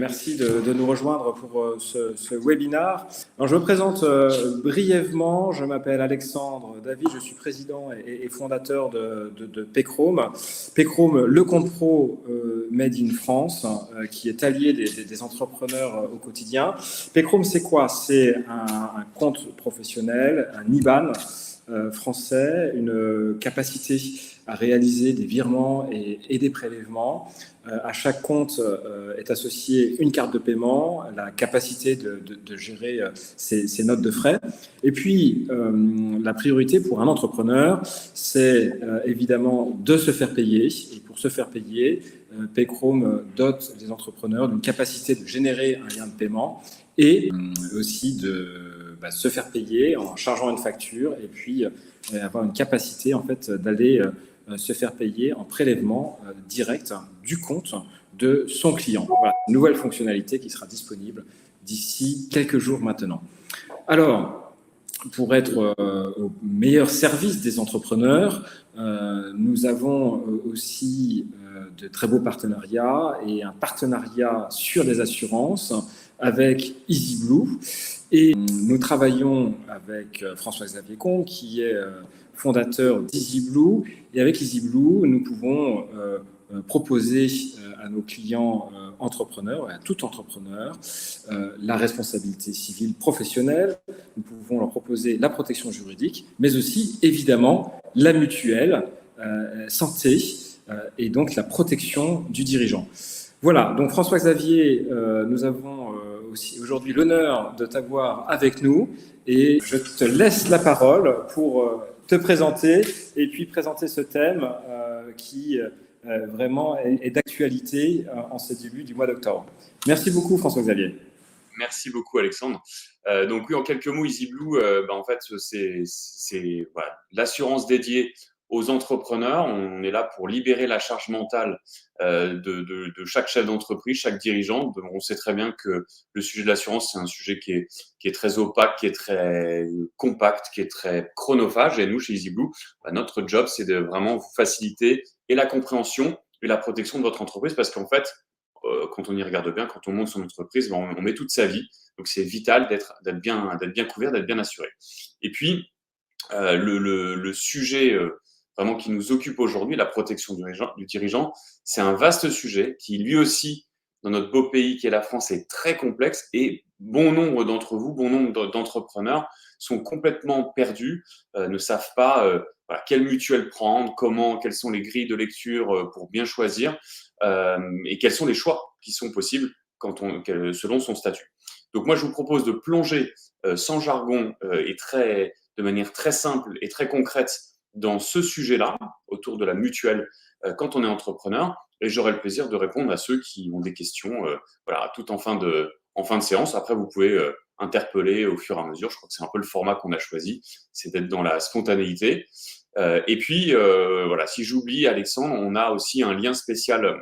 merci de nous rejoindre pour ce webinaire. Alors, je me présente brièvement. Je m'appelle Alexandre David, je suis président et fondateur de Pechrome. Pechrome, le compte pro Made in France, qui est allié des entrepreneurs au quotidien. Pechrome, c'est quoi? C'est un compte professionnel, un IBAN français, une capacité à réaliser des virements et des prélèvements. À chaque compte est associée une carte de paiement, la capacité de gérer ses notes de frais. Et puis, la priorité pour un entrepreneur, c'est évidemment de se faire payer. Et pour se faire payer, Pechrome dote les entrepreneurs d'une capacité de générer un lien de paiement et aussi de se faire payer en chargeant une facture et puis avoir une capacité en fait d'aller se faire payer en prélèvement direct du compte de son client. Voilà, une nouvelle fonctionnalité qui sera disponible d'ici quelques jours maintenant. Alors, pour être au meilleur service des entrepreneurs, nous avons aussi de très beaux partenariats et un partenariat sur des assurances avec EasyBlue. Et nous travaillons avec François-Xavier Combe, qui est fondateur d'EasyBlue. Et avec EasyBlue, nous pouvons proposer à nos clients entrepreneurs et à tout entrepreneur la responsabilité civile professionnelle. Nous pouvons leur proposer la protection juridique, mais aussi, évidemment, la mutuelle, santé et donc la protection du dirigeant. Voilà, donc François-Xavier, nous avons aussi aujourd'hui l'honneur de t'avoir avec nous et je te laisse la parole pour te présenter et puis présenter ce thème qui vraiment est d'actualité en ce début du mois d'octobre. Merci beaucoup François-Xavier. Merci beaucoup Alexandre. Donc oui, en quelques mots, EasyBlue, en fait, c'est voilà, l'assurance dédiée aux entrepreneurs. On est là pour libérer la charge mentale de chaque chef d'entreprise, chaque dirigeant. On sait très bien que le sujet de l'assurance, c'est un sujet qui est très opaque, qui est très compact, qui est très chronophage. Et nous, chez EasyBlue, notre job, c'est de vraiment vous faciliter et la compréhension et la protection de votre entreprise, parce qu'en fait, quand on y regarde bien, quand on monte son entreprise, on met toute sa vie. Donc, c'est vital d'être bien couvert, d'être bien assuré. Et puis, le sujet vraiment qui nous occupe aujourd'hui, la protection du dirigeant, c'est un vaste sujet qui, lui aussi, dans notre beau pays qui est la France, est très complexe et bon nombre d'entre vous, bon nombre d'entrepreneurs sont complètement perdus, ne savent pas quelle mutuelle prendre, quelles sont les grilles de lecture pour bien choisir et quels sont les choix qui sont possibles selon son statut. Donc moi, je vous propose de plonger sans jargon et de manière très simple et très concrète dans ce sujet-là, autour de la mutuelle quand on est entrepreneur. Et j'aurai le plaisir de répondre à ceux qui ont des questions tout en fin de séance. Après, vous pouvez interpeller au fur et à mesure. Je crois que c'est un peu le format qu'on a choisi, c'est d'être dans la spontanéité. Et puis, si j'oublie, Alexandre, on a aussi un lien spécial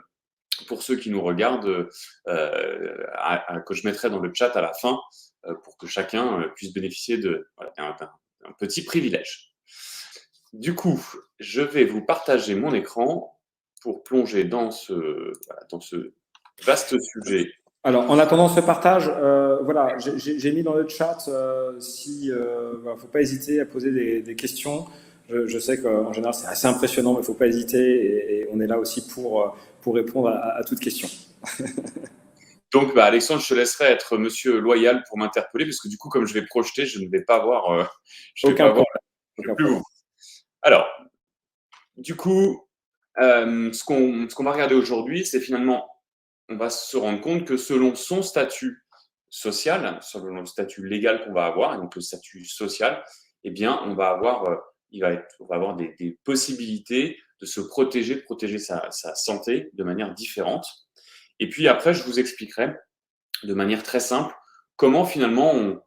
pour ceux qui nous regardent, que je mettrai dans le chat à la fin, pour que chacun puisse bénéficier d'un petit privilège. Du coup, je vais vous partager mon écran pour plonger dans ce vaste sujet. Alors, en attendant ce partage, j'ai mis dans le chat faut pas hésiter à poser des questions. Je sais qu'en général, c'est assez impressionnant, mais il ne faut pas hésiter et on est là aussi pour répondre à toute question. Donc, Alexandre, je te laisserai être monsieur loyal pour m'interpeller, parce que du coup, comme je vais projeter, je ne vais pas voir. Aucun problème. Alors, du coup, ce qu'on va regarder aujourd'hui, c'est finalement, on va se rendre compte que selon son statut social, selon le statut légal qu'on va avoir, et donc le statut social, eh bien, on va avoir des possibilités de se protéger, de protéger sa santé de manière différente. Et puis après, je vous expliquerai de manière très simple comment finalement,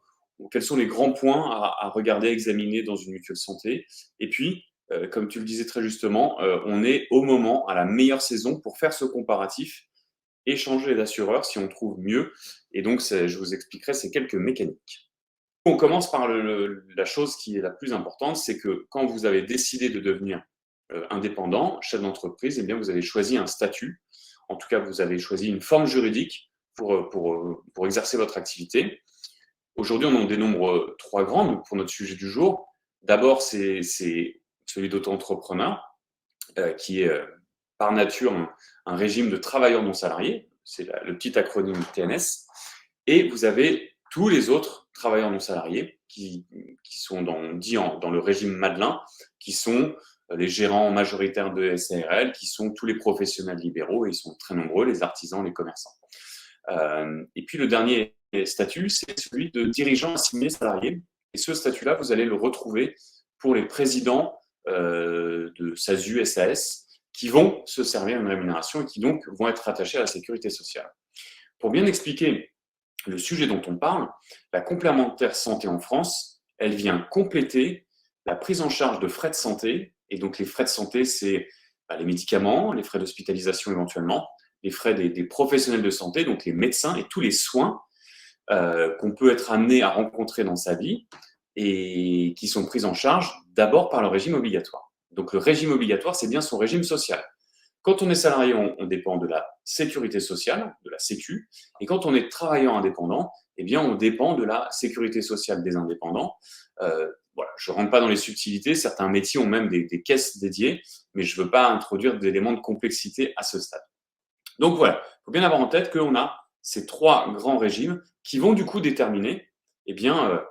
quels sont les grands points à regarder, examiner dans une mutuelle santé. Et puis, comme tu le disais très justement, on est à la meilleure saison pour faire ce comparatif et changer d'assureur si on trouve mieux. Et donc, je vous expliquerai ces quelques mécaniques. On commence par la chose qui est la plus importante, c'est que quand vous avez décidé de devenir indépendant, chef d'entreprise, eh bien, vous avez choisi un statut. En tout cas, vous avez choisi une forme juridique pour exercer votre activité. Aujourd'hui, on en dénombre 3 grandes pour notre sujet du jour. D'abord, c'est celui d'auto-entrepreneur, qui est par nature un régime de travailleurs non salariés. C'est le petit acronyme TNS. Et vous avez tous les autres travailleurs non salariés qui sont dans le régime Madelin, qui sont les gérants majoritaires de SARL, qui sont tous les professionnels libéraux, et ils sont très nombreux, les artisans, les commerçants. Et puis le dernier statut, c'est celui de dirigeant assigné salarié. Et ce statut-là, vous allez le retrouver pour les présidents de SASU, SAS, qui vont se servir d'une rémunération et qui donc vont être rattachés à la sécurité sociale. Pour bien expliquer le sujet dont on parle, la complémentaire santé en France, elle vient compléter la prise en charge de frais de santé. Et donc les frais de santé, c'est les médicaments, les frais d'hospitalisation éventuellement, les frais des professionnels de santé, donc les médecins et tous les soins qu'on peut être amené à rencontrer dans sa vie et qui sont pris en charge d'abord par le régime obligatoire. Donc le régime obligatoire, c'est bien son régime social. Quand on est salarié, on dépend de la sécurité sociale, de la Sécu, et quand on est travailleur indépendant, eh bien, on dépend de la sécurité sociale des indépendants. Voilà, je ne rentre pas dans les subtilités, certains métiers ont même des caisses dédiées, mais je ne veux pas introduire d'éléments de complexité à ce stade. Donc voilà, il faut bien avoir en tête qu'on a ces 3 grands régimes qui vont du coup déterminer eh bien,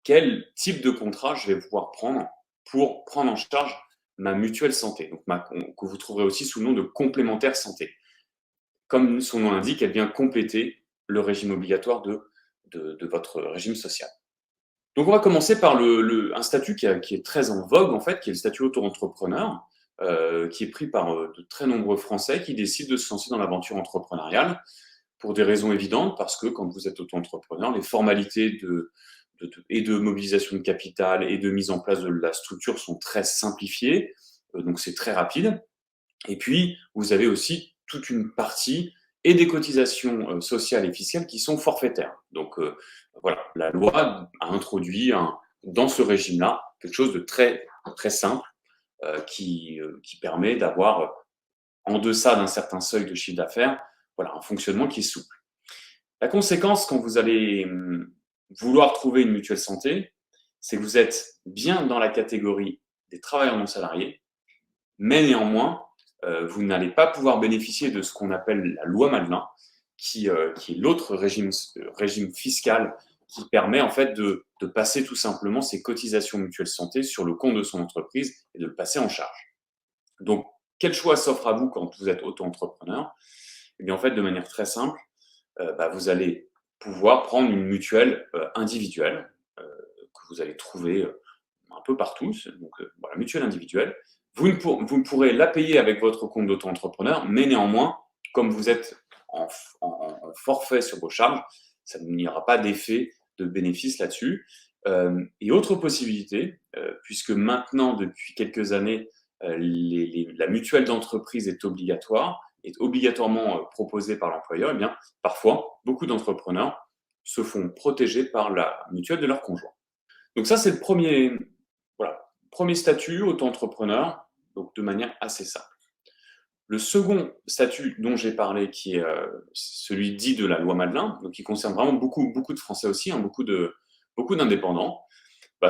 quel type de contrat je vais pouvoir prendre pour prendre en charge ma mutuelle santé, donc que vous trouverez aussi sous le nom de complémentaire santé. Comme son nom l'indique, elle vient compléter le régime obligatoire de votre régime social. Donc on va commencer par un statut qui est très en vogue, en fait, qui est le statut auto-entrepreneur, qui est pris par de très nombreux Français qui décident de se lancer dans l'aventure entrepreneuriale pour des raisons évidentes, parce que quand vous êtes auto-entrepreneur, les formalités de mobilisation de capital et de mise en place de la structure sont très simplifiées, donc c'est très rapide. Et puis, vous avez aussi toute une partie et des cotisations sociales et fiscales qui sont forfaitaires. Donc voilà, la loi a introduit dans ce régime-là quelque chose de très, très simple qui permet d'avoir, en deçà d'un certain seuil de chiffre d'affaires, voilà, un fonctionnement qui est souple. La conséquence, quand vous allez vouloir trouver une mutuelle santé, c'est que vous êtes bien dans la catégorie des travailleurs non salariés, mais néanmoins, vous n'allez pas pouvoir bénéficier de ce qu'on appelle la loi Madelin, qui est l'autre régime fiscal qui permet en fait de passer tout simplement ses cotisations mutuelles santé sur le compte de son entreprise et de le passer en charge. Donc, quel choix s'offre à vous quand vous êtes auto-entrepreneur? Eh bien, en fait, de manière très simple, vous allez pouvoir prendre une mutuelle individuelle que vous allez trouver un peu partout. Donc, voilà, mutuelle individuelle. Vous ne pourrez la payer avec votre compte d'auto-entrepreneur, mais néanmoins, comme vous êtes en forfait sur vos charges, ça n'y aura pas d'effet de bénéfice là-dessus. Et autre possibilité, puisque maintenant, depuis quelques années, la mutuelle d'entreprise est obligatoirement proposée par l'employeur, eh bien, parfois, beaucoup d'entrepreneurs se font protéger par la mutuelle de leur conjoint. Donc ça, c'est le premier statut, auto-entrepreneur, donc de manière assez simple. Le second statut dont j'ai parlé, qui est celui dit de la loi Madelin, donc qui concerne vraiment beaucoup de Français aussi, beaucoup d'indépendants,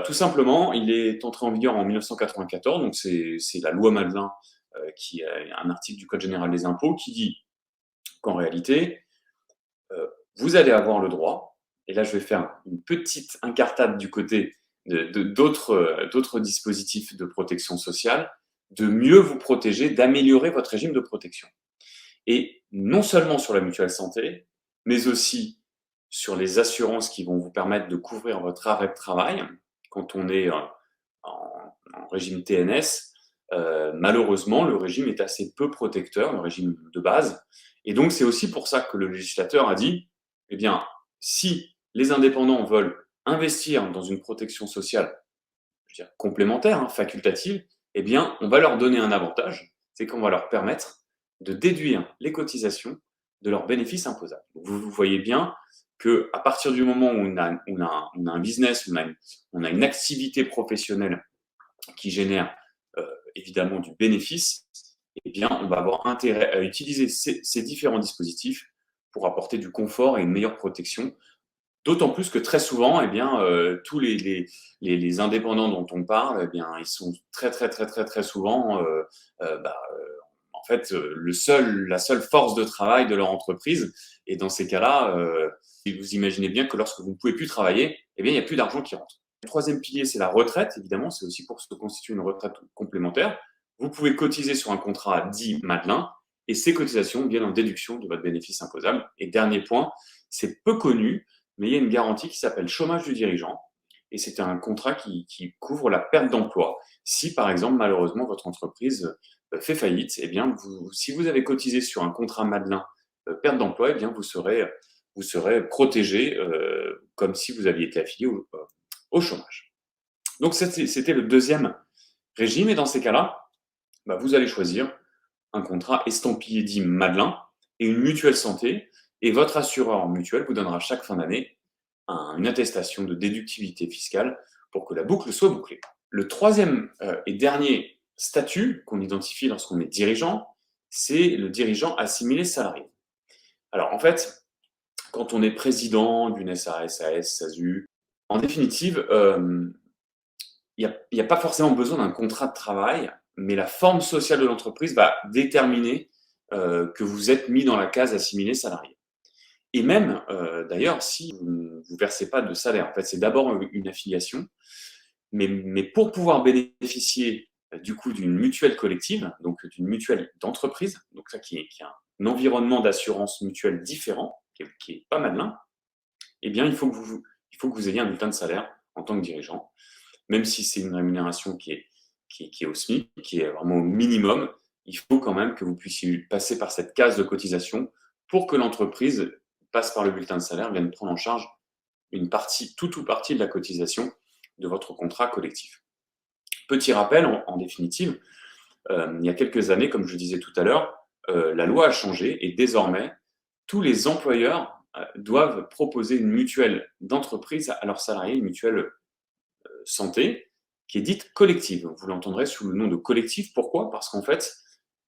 tout simplement, il est entré en vigueur en 1994, donc c'est la loi Madelin qui est un article du Code général des impôts qui dit qu'en réalité, vous allez avoir le droit, et là je vais faire une petite incartade du côté d'autres dispositifs de protection sociale, de mieux vous protéger, d'améliorer votre régime de protection. Et non seulement sur la mutuelle santé, mais aussi sur les assurances qui vont vous permettre de couvrir votre arrêt de travail quand on est en régime TNS. Malheureusement, le régime est assez peu protecteur, le régime de base. Et donc, c'est aussi pour ça que le législateur a dit, eh bien, si les indépendants veulent investir dans une protection sociale, je veux dire, complémentaire, facultative, eh bien, on va leur donner un avantage, c'est qu'on va leur permettre de déduire les cotisations de leurs bénéfices imposables. Donc, vous voyez bien qu'à partir du moment où on a un business, on a une activité professionnelle qui génère évidemment du bénéfice, eh bien, on va avoir intérêt à utiliser ces différents dispositifs pour apporter du confort et une meilleure protection. D'autant plus que très souvent, eh bien, tous les indépendants dont on parle, eh bien, ils sont très souvent, en fait, la seule force de travail de leur entreprise. Et dans ces cas-là, vous imaginez bien que lorsque vous ne pouvez plus travailler, eh bien, il n'y a plus d'argent qui rentre. Le troisième pilier, c'est la retraite. Évidemment, c'est aussi pour se constituer une retraite complémentaire. Vous pouvez cotiser sur un contrat dit Madelin et ces cotisations viennent en déduction de votre bénéfice imposable. Et dernier point, c'est peu connu, mais il y a une garantie qui s'appelle chômage du dirigeant. Et c'est un contrat qui couvre la perte d'emploi. Si, par exemple, malheureusement, votre entreprise fait faillite, eh bien, si vous avez cotisé sur un contrat Madelin perte d'emploi, eh bien, vous serez protégé comme si vous aviez été affilié au chômage. Donc, c'était le deuxième régime. Et dans ces cas-là, vous allez choisir un contrat estampillé dit Madelin et une mutuelle santé. Et votre assureur mutuel vous donnera chaque fin d'année une attestation de déductibilité fiscale pour que la boucle soit bouclée. Le troisième et dernier statut qu'on identifie lorsqu'on est dirigeant, c'est le dirigeant assimilé salarié. Alors en fait, quand on est président d'une SA, SAS, SASU, en définitive, il n'y a pas forcément besoin d'un contrat de travail, mais la forme sociale de l'entreprise va déterminer que vous êtes mis dans la case assimilé salarié. Et même, d'ailleurs, si vous ne versez pas de salaire, en fait, c'est d'abord une affiliation, mais pour pouvoir bénéficier du coup d'une mutuelle collective, donc d'une mutuelle d'entreprise, donc ça qui est un environnement d'assurance mutuelle différent, qui est pas Madelin, eh bien, il faut que vous ayez un bulletin de salaire en tant que dirigeant, même si c'est une rémunération qui est au SMIC, qui est vraiment au minimum, il faut quand même que vous puissiez passer par cette case de cotisation pour que l'entreprise passe par le bulletin de salaire, vienne prendre en charge une partie, toute ou partie de la cotisation de votre contrat collectif. Petit rappel, en définitive, il y a quelques années, comme je disais tout à l'heure, la loi a changé et désormais, tous les employeurs doivent proposer une mutuelle d'entreprise à leurs salariés, une mutuelle santé, qui est dite collective. Vous l'entendrez sous le nom de collectif. Pourquoi? Parce qu'en fait,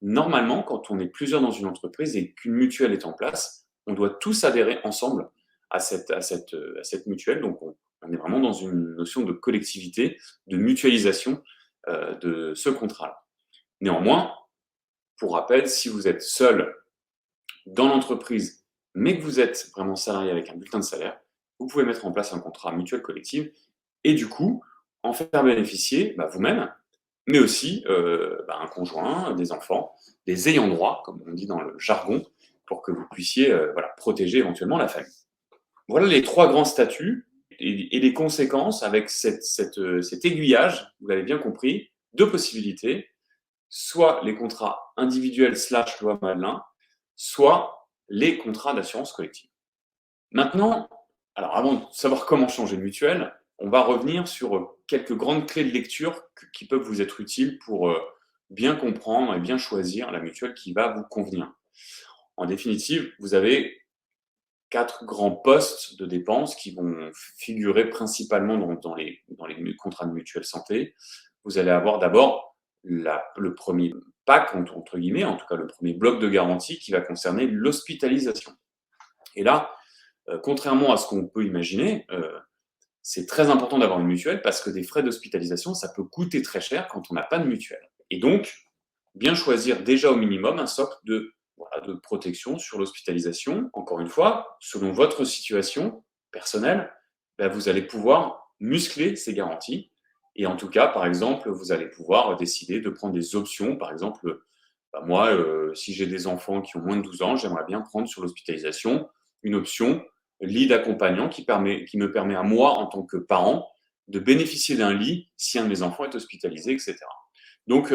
normalement, quand on est plusieurs dans une entreprise et qu'une mutuelle est en place, on doit tous adhérer ensemble à cette mutuelle. Donc, on est vraiment dans une notion de collectivité, de mutualisation de ce contrat-là. Néanmoins, pour rappel, si vous êtes seul dans l'entreprise, mais que vous êtes vraiment salarié avec un bulletin de salaire, vous pouvez mettre en place un contrat mutuel collectif et du coup, en faire bénéficier vous-même, mais aussi un conjoint, des enfants, des ayants droit, comme on dit dans le jargon, pour que vous puissiez protéger éventuellement la famille. Voilà les trois grands statuts et les conséquences avec cet aiguillage, vous l'avez bien compris, deux possibilités, soit les contrats individuels / loi Madelin, soit les contrats d'assurance collective. Maintenant, alors avant de savoir comment changer de mutuelle, on va revenir sur quelques grandes clés de lecture qui peuvent vous être utiles pour bien comprendre et bien choisir la mutuelle qui va vous convenir. En définitive, vous avez 4 grands postes de dépenses qui vont figurer principalement dans les contrats de mutuelle santé. Vous allez avoir d'abord le premier pack, entre guillemets, en tout cas le premier bloc de garantie qui va concerner l'hospitalisation. Et là, contrairement à ce qu'on peut imaginer, c'est très important d'avoir une mutuelle parce que des frais d'hospitalisation, ça peut coûter très cher quand on n'a pas de mutuelle. Et donc, bien choisir déjà au minimum un socle de protection sur l'hospitalisation. Encore une fois, selon votre situation personnelle, vous allez pouvoir muscler ces garanties. Et en tout cas, par exemple, vous allez pouvoir décider de prendre des options. Par exemple, moi, si j'ai des enfants qui ont moins de 12 ans, j'aimerais bien prendre sur l'hospitalisation une option lit d'accompagnant qui me permet à moi, en tant que parent, de bénéficier d'un lit si un de mes enfants est hospitalisé, etc. Donc,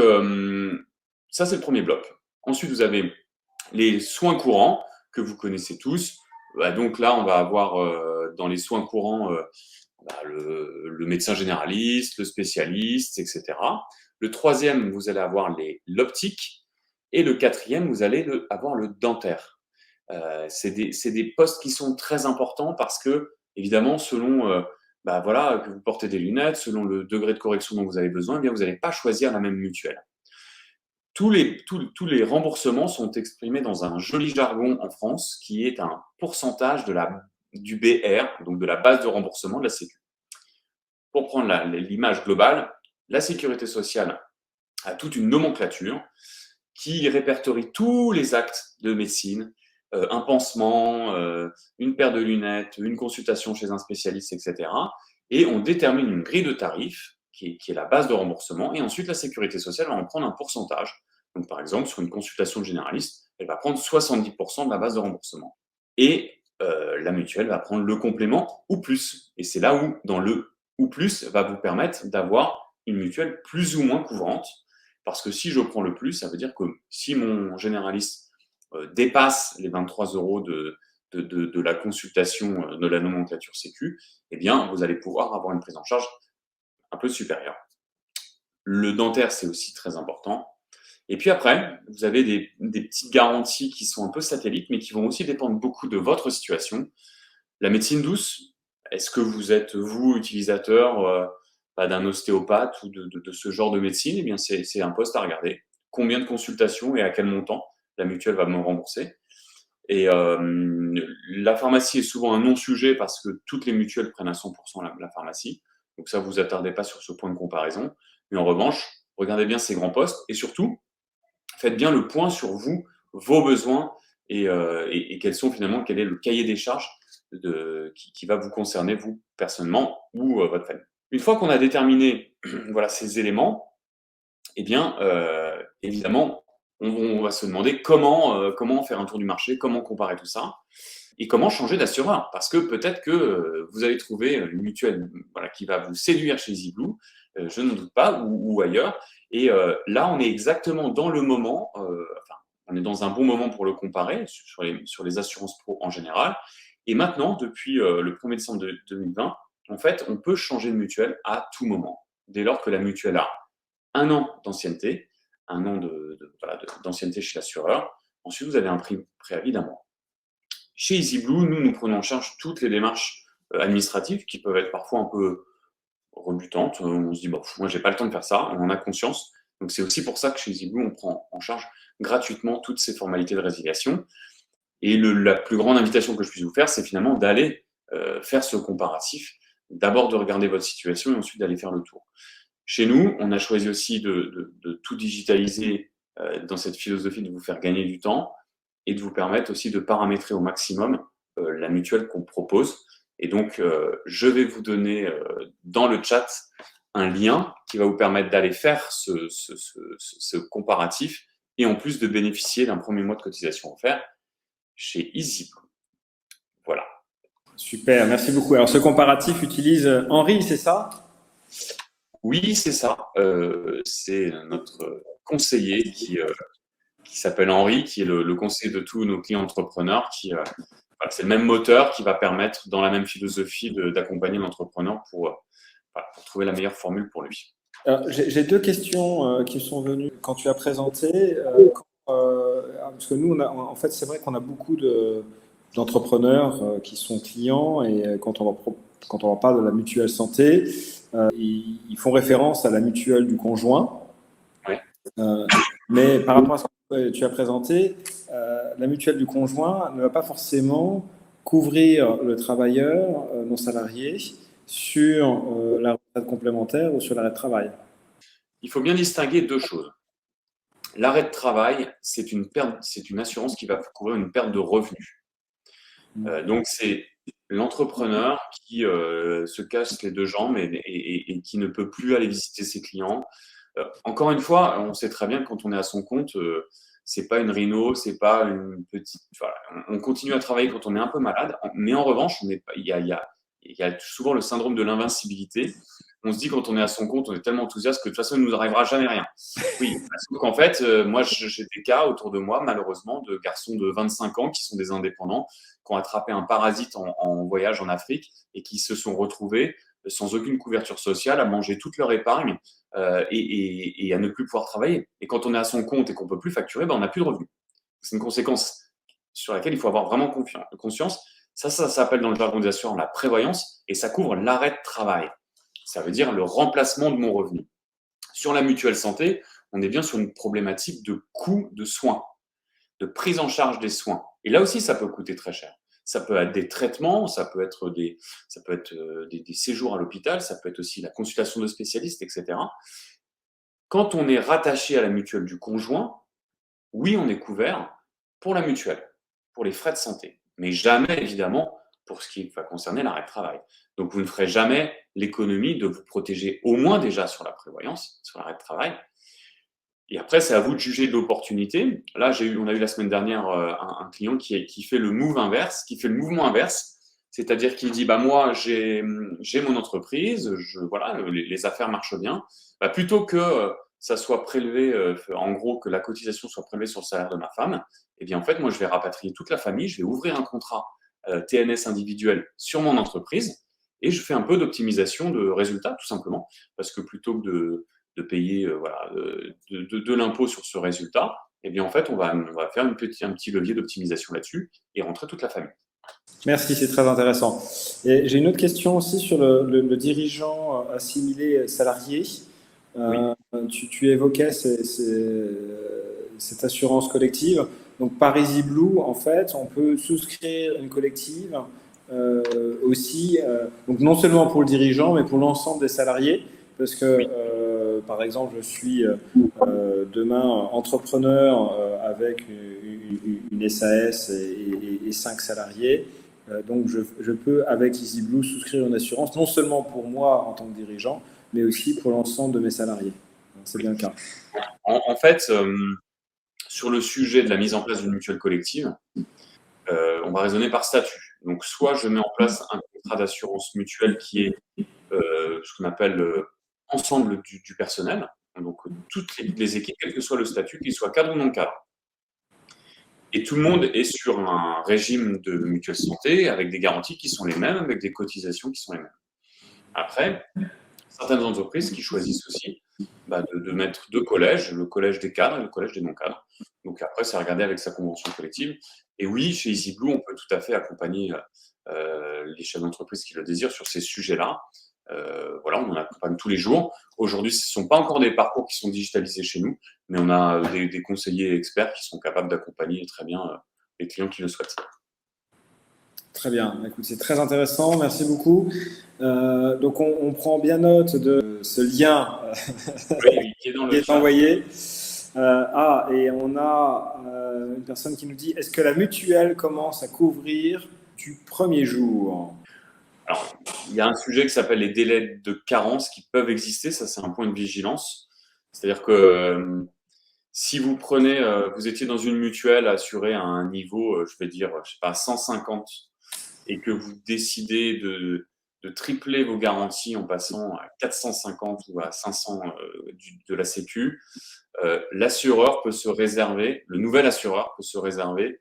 ça, c'est le premier bloc. Ensuite, vous avez les soins courants que vous connaissez tous. Donc là, on va avoir dans les soins courants le médecin généraliste, le spécialiste, etc. Le troisième, vous allez avoir l'optique. Et le quatrième, vous allez avoir le dentaire. C'est des postes qui sont très importants parce que, évidemment, selon que vous portez des lunettes, selon le degré de correction dont vous avez besoin, eh bien, vous n'allez pas choisir la même mutuelle. tous les remboursements sont exprimés dans un joli jargon en France qui est un pourcentage du BR, donc de la base de remboursement de la Sécu. Pour prendre l'image globale, la sécurité sociale a toute une nomenclature qui répertorie tous les actes de médecine, un pansement, une paire de lunettes, une consultation chez un spécialiste, etc. Et on détermine une grille de tarifs qui est la base de remboursement. Et ensuite, la sécurité sociale va en prendre un pourcentage. Donc, par exemple, sur une consultation de généraliste, elle va prendre 70% de la base de remboursement. Et la mutuelle va prendre le complément ou plus. Et c'est là où, dans le ou plus, va vous permettre d'avoir une mutuelle plus ou moins couvrante. Parce que si je prends le plus, ça veut dire que si mon généraliste dépasse les 23 € de la consultation de la nomenclature Sécu, eh bien, vous allez pouvoir avoir une prise en charge un peu supérieure. Le dentaire, c'est aussi très important. Et puis après, vous avez des petites garanties qui sont un peu satellites, mais qui vont aussi dépendre beaucoup de votre situation. La médecine douce, est-ce que vous êtes, vous, utilisateur d'un ostéopathe ou de ce genre de médecine? Eh bien, c'est un poste à regarder. Combien de consultations et à quel montant la mutuelle va me rembourser? Et la pharmacie est souvent un non-sujet parce que toutes les mutuelles prennent à 100% la pharmacie. Donc ça, vous attardez pas sur ce point de comparaison. Mais en revanche, regardez bien ces grands postes et surtout, faites bien le point sur vous, vos besoins et quels sont finalement, quel est le cahier des charges qui va vous concerner, vous, personnellement, ou votre famille. Une fois qu'on a déterminé voilà, ces éléments, eh bien, évidemment, on va se demander comment faire un tour du marché, comment comparer tout ça, et comment changer d'assureur. Parce que peut-être que vous avez trouvé une mutuelle voilà, qui va vous séduire chez EasyBlue, je ne doute pas, ou ailleurs. Et là, on est exactement dans le moment, on est dans un bon moment pour le comparer sur les assurances pro en général. Et maintenant, depuis le 1er décembre 2020, en fait, on peut changer de mutuelle à tout moment, dès lors que la mutuelle a 1 an d'ancienneté, 1 an d'ancienneté chez l'assureur. Ensuite, vous avez un préavis d'1 mois. Chez EasyBlue, nous prenons en charge toutes les démarches administratives qui peuvent être parfois un peu rebutantes. On se dit, bon, moi, j'ai pas le temps de faire ça. On en a conscience. Donc, c'est aussi pour ça que chez EasyBlue, on prend en charge gratuitement toutes ces formalités de résiliation. Et la plus grande invitation que je puisse vous faire, c'est finalement d'aller faire ce comparatif. D'abord de regarder votre situation et ensuite d'aller faire le tour. Chez nous, on a choisi aussi de tout digitaliser dans cette philosophie de vous faire gagner du temps et de vous permettre aussi de paramétrer au maximum la mutuelle qu'on propose. Et donc, je vais vous donner dans le chat un lien qui va vous permettre d'aller faire ce comparatif et en plus de bénéficier d'un premier mois de cotisation offert chez EasyBlue. Voilà. Super, merci beaucoup. Alors, ce comparatif utilise Henri, c'est ça? Oui, c'est ça. C'est notre conseiller qui s'appelle Henri, qui est le conseiller de tous nos clients entrepreneurs. Voilà, c'est le même moteur qui va permettre, dans la même philosophie, d'accompagner l'entrepreneur pour trouver la meilleure formule pour lui. J'ai 2 questions qui me sont venues quand tu as présenté. Parce que nous, en fait, c'est vrai qu'on a beaucoup d'entrepreneurs qui sont clients et quand on leur parle de la mutuelle santé, ils font référence à la mutuelle du conjoint. Ouais. Mais par rapport à ce que tu as présenté, la mutuelle du conjoint ne va pas forcément couvrir le travailleur non salarié sur la retraite complémentaire ou sur l'arrêt de travail. Il faut bien distinguer 2 choses. L'arrêt de travail, c'est une assurance qui va couvrir une perte de revenus. Donc, c'est l'entrepreneur qui se casse les 2 jambes et qui ne peut plus aller visiter ses clients. Encore une fois, on sait très bien que quand on est à son compte, c'est pas une rhino, c'est pas une petite. Voilà, on continue à travailler quand on est un peu malade, mais en revanche, il y a souvent le syndrome de l'invincibilité. On se dit quand on est à son compte, on est tellement enthousiaste que de toute façon, il ne nous arrivera jamais rien. Oui, parce qu'en fait, moi, j'ai des cas autour de moi, malheureusement, de garçons de 25 ans qui sont des indépendants, qui ont attrapé un parasite en voyage en Afrique et qui se sont retrouvés sans aucune couverture sociale à manger toute leur épargne et à ne plus pouvoir travailler. Et quand on est à son compte et qu'on ne peut plus facturer, on n'a plus de revenus. C'est une conséquence sur laquelle il faut avoir vraiment conscience. Ça s'appelle dans le jargon des assureurs la prévoyance et ça couvre l'arrêt de travail. Ça veut dire le remplacement de mon revenu. Sur la mutuelle santé, on est bien sur une problématique de coût de soins, de prise en charge des soins. Et là aussi, ça peut coûter très cher. Ça peut être des traitements, ça peut être des séjours à l'hôpital, ça peut être aussi la consultation de spécialistes, etc. Quand on est rattaché à la mutuelle du conjoint, oui, on est couvert pour la mutuelle, pour les frais de santé, mais jamais, évidemment, pour ce qui va concerner l'arrêt de travail. Donc, vous ne ferez jamais l'économie de vous protéger au moins déjà sur la prévoyance, sur l'arrêt de travail. Et après, c'est à vous de juger de l'opportunité. Là, on a eu la semaine dernière un client qui fait le mouvement inverse, c'est-à-dire qu'il dit, moi, j'ai mon entreprise, voilà, les affaires marchent bien. Plutôt que ça soit prélevé, en gros, que la cotisation soit prélevée sur le salaire de ma femme, eh bien, en fait, moi, je vais rapatrier toute la famille, je vais ouvrir un contrat TNS individuel sur mon entreprise et je fais un peu d'optimisation de résultats, tout simplement, parce que plutôt que de payer de l'impôt sur ce résultat, eh bien, en fait, on va faire un petit levier d'optimisation là-dessus et rentrer toute la famille. Merci, c'est très intéressant. Et j'ai une autre question aussi sur le dirigeant assimilé salarié. Oui. Tu évoquais cette assurance collective. Donc, par Easy Blue, en fait, on peut souscrire une collective aussi, donc non seulement pour le dirigeant, mais pour l'ensemble des salariés. Parce que, Oui. par exemple, je suis demain entrepreneur avec une SAS et 5 salariés. Donc, je peux, avec Easy Blue, souscrire une assurance, non seulement pour moi en tant que dirigeant, mais aussi pour l'ensemble de mes salariés. C'est bien le cas. En fait, sur le sujet de la mise en place d'une mutuelle collective, on va raisonner par statut. Donc, soit je mets en place un contrat d'assurance mutuelle qui est ce qu'on appelle ensemble du personnel, donc toutes les équipes, quel que soit le statut, qu'il soit cadre ou non cadre. Et tout le monde est sur un régime de mutuelle santé avec des garanties qui sont les mêmes, avec des cotisations qui sont les mêmes. Après, certaines entreprises qui choisissent aussi de mettre deux collèges, le collège des cadres et le collège des non-cadres. Donc après, c'est regarder avec sa convention collective. Et oui, chez Easy Blue, on peut tout à fait accompagner les chefs d'entreprise qui le désirent sur ces sujets-là. Voilà, on en accompagne tous les jours. Aujourd'hui, ce ne sont pas encore des parcours qui sont digitalisés chez nous, mais on a des conseillers experts qui sont capables d'accompagner très bien les clients qui le souhaitent. Très bien, écoute, c'est très intéressant, merci beaucoup. Donc on prend bien note de ce lien Oui, qui est dans le chat. Envoyé. Et on a une personne qui nous dit, est-ce que la mutuelle commence à couvrir du premier jour? Alors, il y a un sujet qui s'appelle les délais de carence qui peuvent exister, ça c'est un point de vigilance. C'est-à-dire que si vous prenez, vous étiez dans une mutuelle assurée à un niveau, je vais dire, je sais pas, 150, et que vous décidez de tripler vos garanties en passant à 450 ou à 500 de la Sécu, l'assureur peut se réserver, le nouvel assureur peut se réserver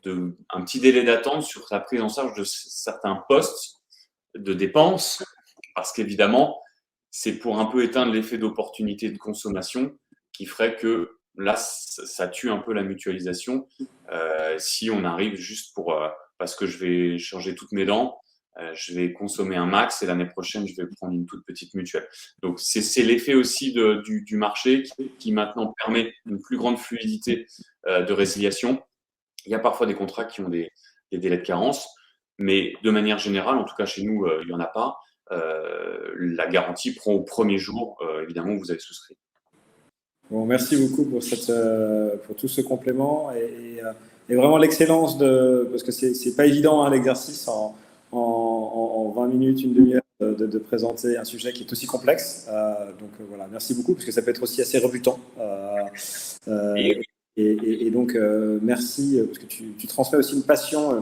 un petit délai d'attente sur la prise en charge de certains postes de dépenses, parce qu'évidemment, c'est pour un peu éteindre l'effet d'opportunité de consommation qui ferait que là, ça tue un peu la mutualisation. Si on arrive juste parce que je vais changer toutes mes dents, je vais consommer un max et l'année prochaine, je vais prendre une toute petite mutuelle. Donc, c'est l'effet aussi du marché qui maintenant permet une plus grande fluidité de résiliation. Il y a parfois des contrats qui ont des délais de carence, mais de manière générale, en tout cas chez nous, il n'y en a pas. La garantie prend au premier jour, évidemment, où vous avez souscrit. Bon, merci beaucoup pour tout ce complément et vraiment l'excellence parce que c'est pas évident l'exercice en 20 minutes, une demi-heure de présenter un sujet qui est aussi complexe. Donc voilà, merci beaucoup parce que ça peut être aussi assez rebutant. Et donc merci parce que tu transmets aussi une passion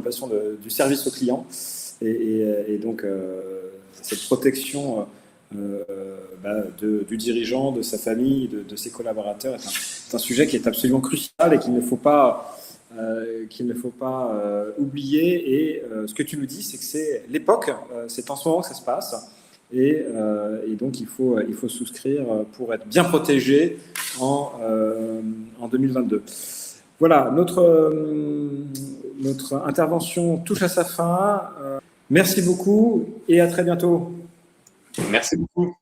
du service au client et donc cette protection du dirigeant, de sa famille, de ses collaborateurs est un sujet qui est absolument crucial et qu'il ne faut pas oublier. Et ce que tu nous dis, c'est que c'est l'époque, c'est en ce moment que ça se passe. Et donc, il faut souscrire pour être bien protégé en 2022. Voilà, notre intervention touche à sa fin. Merci beaucoup et à très bientôt. Merci beaucoup.